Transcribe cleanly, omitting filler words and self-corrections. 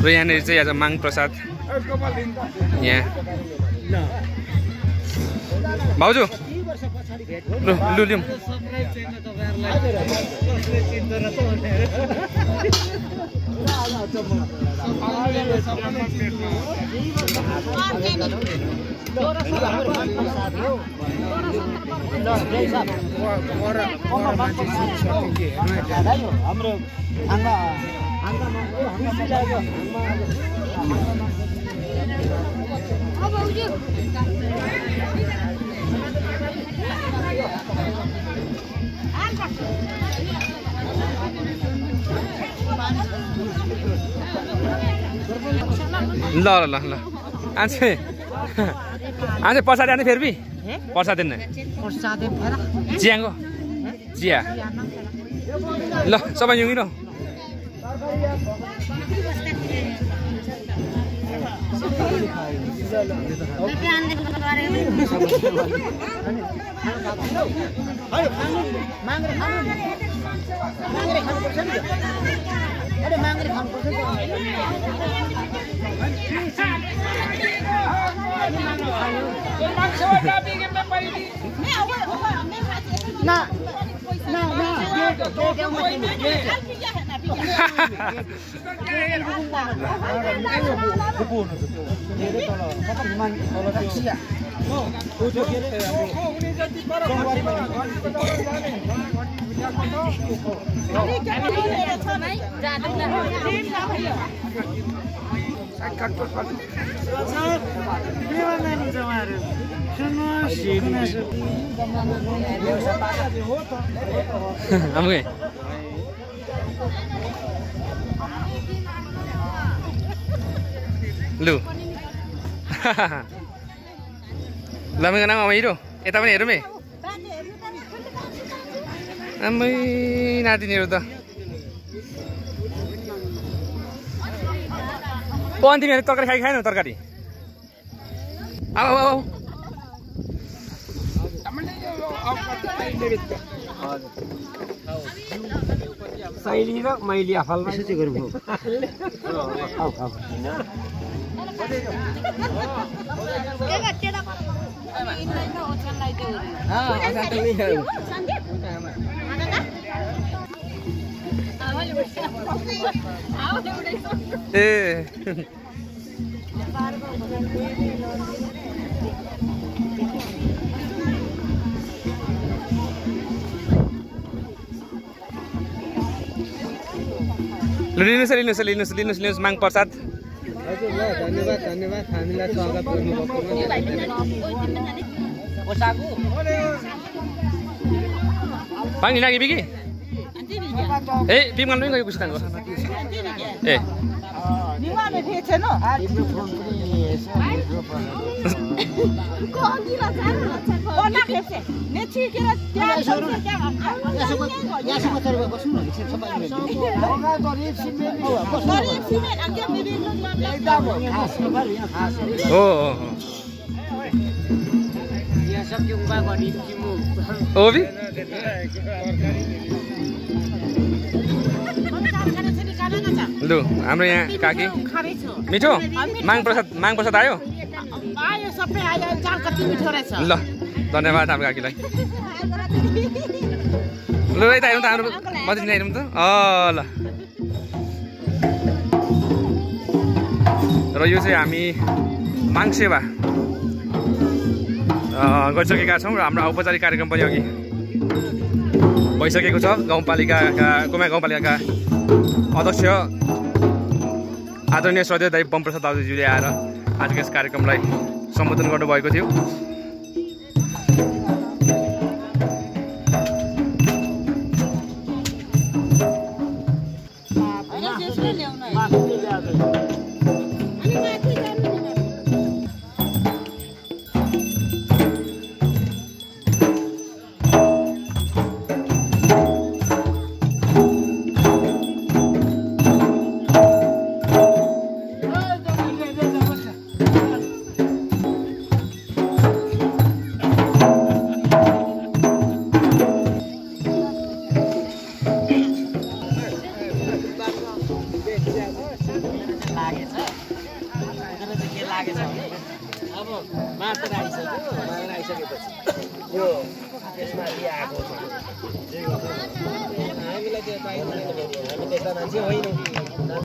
र यहाँनिर चाहिँ आज माङ प्रसाद यहाँ भाउजू लु लिउँ ल ल ल ल आन्छे पछाडि आने फेरि प्रसाद दिन चियाको चिया ल सबै युङ न लु लमेको नाम हिरो यता पनि हेरौँ है आम्मै नातिनीहरू त तिमीहरू तरकारी खाएन तरकारी आऊ शैली र मैले आफलमा चाहिँ गरौँ लिनुहोस् माङ प्रसाद हजुर ल धन्यवाद हामीलाई स्वागत गर्नुभएको पानी लाग्यो बिकी ए पिमगान पनि गयो कुसकानको ए लु हाम्रो यहाँ काकी मिठो माङ प्रसाद आयो ल धन्यवाद हाम्रो काकीलाई लु यता हेरौँ त हाम्रो मजिन हेरौँ त ल र यो चाहिँ हामी माङ सेवा गरिसकेका छौँ र हाम्रो औपचारिक कार्यक्रम पनि अघि भइसकेको छ कुमाई गाउँपालिकाका अध्यक्ष आदरणीय श्रद्धेय दाइ बमप्रसाद दाजुज्यूले आएर आजको यस कार्यक्रमलाई सम्बोधन गर्नुभएको थियो। लागेछ उनीहरू चाहिँ के लागेछ भने अब मात्र आइसकेपछि यो त्यसमाथि आएको छ हामीलाई त्यो चाहिँदैन हामी त्यस्ता मान्छे होइन